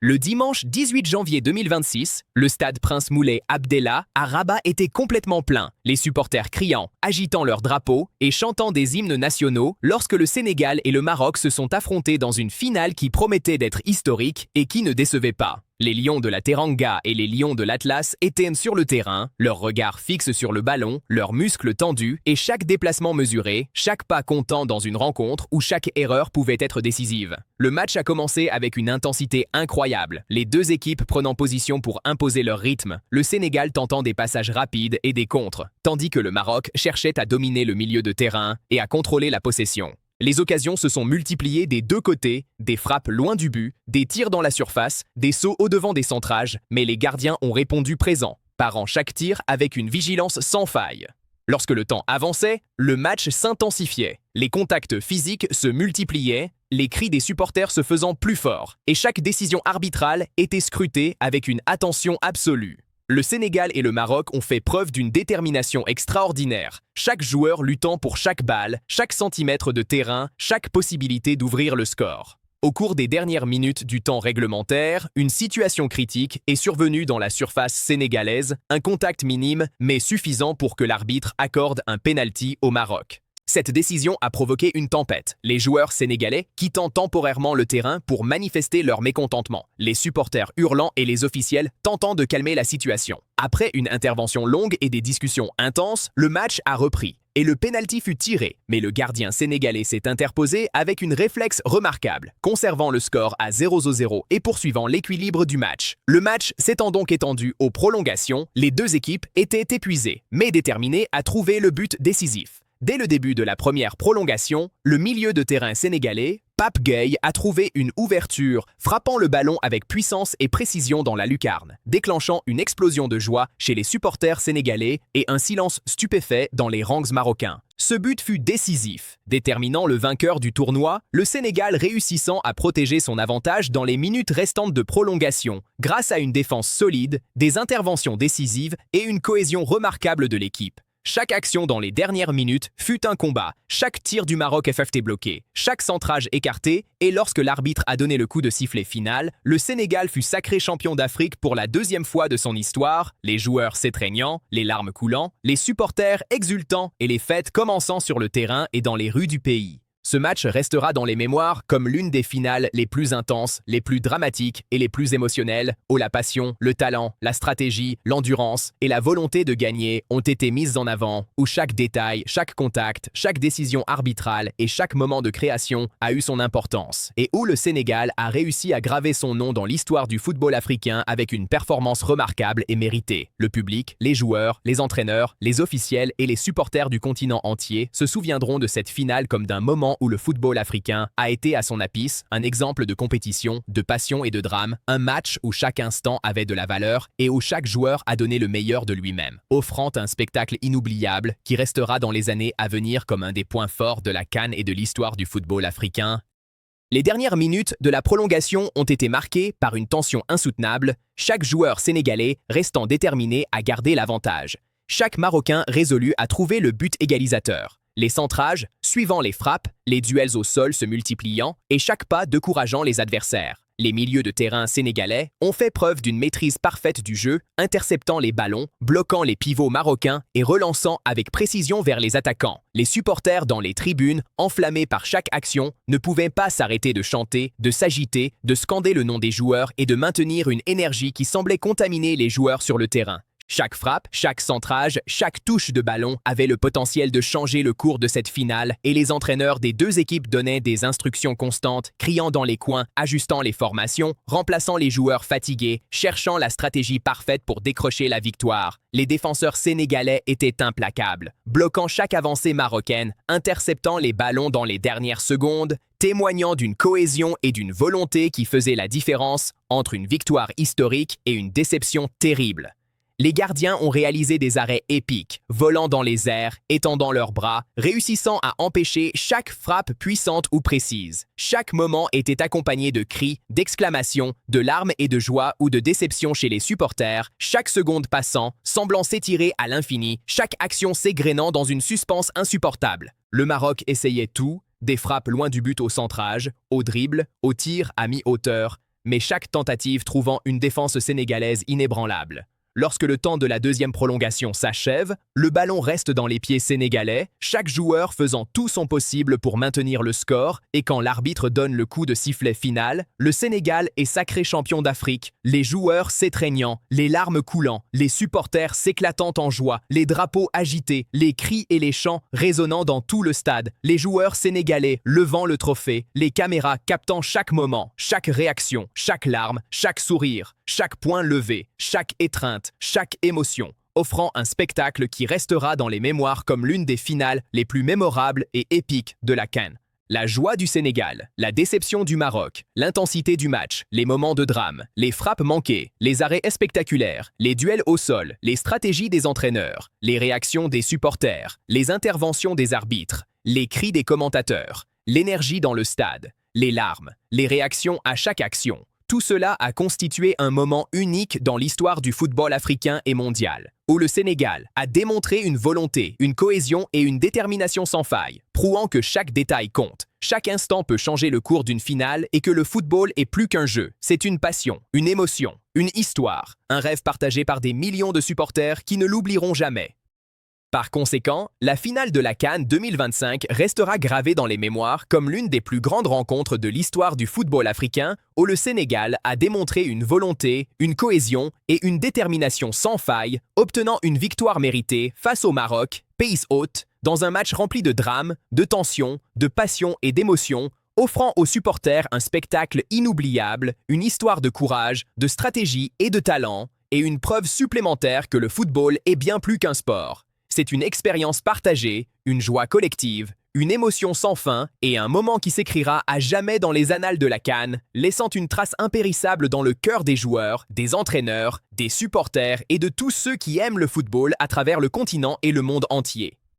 Le dimanche 18 janvier 2026, le stade Prince Moulay Abdellah à Rabat était complètement plein, les supporters criant, agitant leurs drapeaux et chantant des hymnes nationaux lorsque le Sénégal et le Maroc se sont affrontés dans une finale qui promettait d'être historique et qui ne décevait pas. Les Lions de la Teranga et les Lions de l'Atlas étaient sur le terrain, leur regard fixe sur le ballon, leurs muscles tendus et chaque déplacement mesuré, chaque pas comptant dans une rencontre où chaque erreur pouvait être décisive. Le match a commencé avec une intensité incroyable, les deux équipes prenant position pour imposer leur rythme, le Sénégal tentant des passages rapides et des contres, tandis que le Maroc cherchait à dominer le milieu de terrain et à contrôler la possession. Les occasions se sont multipliées des deux côtés, des frappes loin du but, des tirs dans la surface, des sauts au-devant des centrages, mais les gardiens ont répondu présent, parant chaque tir avec une vigilance sans faille. Lorsque le temps avançait, le match s'intensifiait, les contacts physiques se multipliaient, les cris des supporters se faisant plus forts, et chaque décision arbitrale était scrutée avec une attention absolue. Le Sénégal et le Maroc ont fait preuve d'une détermination extraordinaire, chaque joueur luttant pour chaque balle, chaque centimètre de terrain, chaque possibilité d'ouvrir le score. Au cours des dernières minutes du temps réglementaire, une situation critique est survenue dans la surface sénégalaise, un contact minime mais suffisant pour que l'arbitre accorde un penalty au Maroc. Cette décision a provoqué une tempête, les joueurs sénégalais quittant temporairement le terrain pour manifester leur mécontentement, les supporters hurlant et les officiels tentant de calmer la situation. Après une intervention longue et des discussions intenses, le match a repris et le pénalty fut tiré, mais le gardien sénégalais s'est interposé avec une réflexe remarquable, conservant le score à 0-0 et poursuivant l'équilibre du match. Le match s'étant donc étendu aux prolongations, les deux équipes étaient épuisées, mais déterminées à trouver le but décisif. Dès le début de la première prolongation, le milieu de terrain sénégalais, Pape Gueye, a trouvé une ouverture, frappant le ballon avec puissance et précision dans la lucarne, déclenchant une explosion de joie chez les supporters sénégalais et un silence stupéfait dans les rangs marocains. Ce but fut décisif, déterminant le vainqueur du tournoi, le Sénégal réussissant à protéger son avantage dans les minutes restantes de prolongation, grâce à une défense solide, des interventions décisives et une cohésion remarquable de l'équipe. Chaque action dans les dernières minutes fut un combat, chaque tir du Maroc FFT bloqué, chaque centrage écarté, et lorsque l'arbitre a donné le coup de sifflet final, le Sénégal fut sacré champion d'Afrique pour la deuxième fois de son histoire, les joueurs s'étreignant, les larmes coulant, les supporters exultants et les fêtes commençant sur le terrain et dans les rues du pays. Ce match restera dans les mémoires comme l'une des finales les plus intenses, les plus dramatiques et les plus émotionnelles, où la passion, le talent, la stratégie, l'endurance et la volonté de gagner ont été mises en avant, où chaque détail, chaque contact, chaque décision arbitrale et chaque moment de création a eu son importance, et où le Sénégal a réussi à graver son nom dans l'histoire du football africain avec une performance remarquable et méritée. Le public, les joueurs, les entraîneurs, les officiels et les supporters du continent entier se souviendront de cette finale comme d'un moment où le football africain a été à son apice, un exemple de compétition, de passion et de drame, un match où chaque instant avait de la valeur et où chaque joueur a donné le meilleur de lui-même, offrant un spectacle inoubliable qui restera dans les années à venir comme un des points forts de la CAN et de l'histoire du football africain. Les dernières minutes de la prolongation ont été marquées par une tension insoutenable, chaque joueur sénégalais restant déterminé à garder l'avantage. Chaque Marocain résolu à trouver le but égalisateur. Les centrages, suivant les frappes, les duels au sol se multipliant et chaque pas décourageant les adversaires. Les milieux de terrain sénégalais ont fait preuve d'une maîtrise parfaite du jeu, interceptant les ballons, bloquant les pivots marocains et relançant avec précision vers les attaquants. Les supporters dans les tribunes, enflammés par chaque action, ne pouvaient pas s'arrêter de chanter, de s'agiter, de scander le nom des joueurs et de maintenir une énergie qui semblait contaminer les joueurs sur le terrain. Chaque frappe, chaque centrage, chaque touche de ballon avait le potentiel de changer le cours de cette finale et les entraîneurs des deux équipes donnaient des instructions constantes, criant dans les coins, ajustant les formations, remplaçant les joueurs fatigués, cherchant la stratégie parfaite pour décrocher la victoire. Les défenseurs sénégalais étaient implacables, bloquant chaque avancée marocaine, interceptant les ballons dans les dernières secondes, témoignant d'une cohésion et d'une volonté qui faisaient la différence entre une victoire historique et une déception terrible. Les gardiens ont réalisé des arrêts épiques, volant dans les airs, étendant leurs bras, réussissant à empêcher chaque frappe puissante ou précise. Chaque moment était accompagné de cris, d'exclamations, de larmes et de joie ou de déception chez les supporters, chaque seconde passant, semblant s'étirer à l'infini, chaque action s'égrénant dans une suspense insupportable. Le Maroc essayait tout, des frappes loin du but au centrage, au dribble, au tir à mi-hauteur, mais chaque tentative trouvant une défense sénégalaise inébranlable. Lorsque le temps de la deuxième prolongation s'achève, le ballon reste dans les pieds sénégalais, chaque joueur faisant tout son possible pour maintenir le score, et quand l'arbitre donne le coup de sifflet final, le Sénégal est sacré champion d'Afrique, les joueurs s'étreignant, les larmes coulant, les supporters s'éclatant en joie, les drapeaux agités, les cris et les chants résonnant dans tout le stade, les joueurs sénégalais levant le trophée, les caméras captant chaque moment, chaque réaction, chaque larme, chaque sourire, chaque point levé, chaque étreinte, chaque émotion, offrant un spectacle qui restera dans les mémoires comme l'une des finales les plus mémorables et épiques de la CAN. La joie du Sénégal, la déception du Maroc, l'intensité du match, les moments de drame, les frappes manquées, les arrêts spectaculaires, les duels au sol, les stratégies des entraîneurs, les réactions des supporters, les interventions des arbitres, les cris des commentateurs, l'énergie dans le stade, les larmes, les réactions à chaque action. Tout cela a constitué un moment unique dans l'histoire du football africain et mondial, où le Sénégal a démontré une volonté, une cohésion et une détermination sans faille, prouvant que chaque détail compte, chaque instant peut changer le cours d'une finale et que le football est plus qu'un jeu, c'est une passion, une émotion, une histoire, un rêve partagé par des millions de supporters qui ne l'oublieront jamais. Par conséquent, la finale de la CAN 2025 restera gravée dans les mémoires comme l'une des plus grandes rencontres de l'histoire du football africain où le Sénégal a démontré une volonté, une cohésion et une détermination sans faille, obtenant une victoire méritée face au Maroc, pays hôte, dans un match rempli de drame, de tension, de passion et d'émotion, offrant aux supporters un spectacle inoubliable, une histoire de courage, de stratégie et de talent, et une preuve supplémentaire que le football est bien plus qu'un sport. C'est une expérience partagée, une joie collective, une émotion sans fin et un moment qui s'écrira à jamais dans les annales de la CAN, laissant une trace impérissable dans le cœur des joueurs, des entraîneurs, des supporters et de tous ceux qui aiment le football à travers le continent et le monde entier.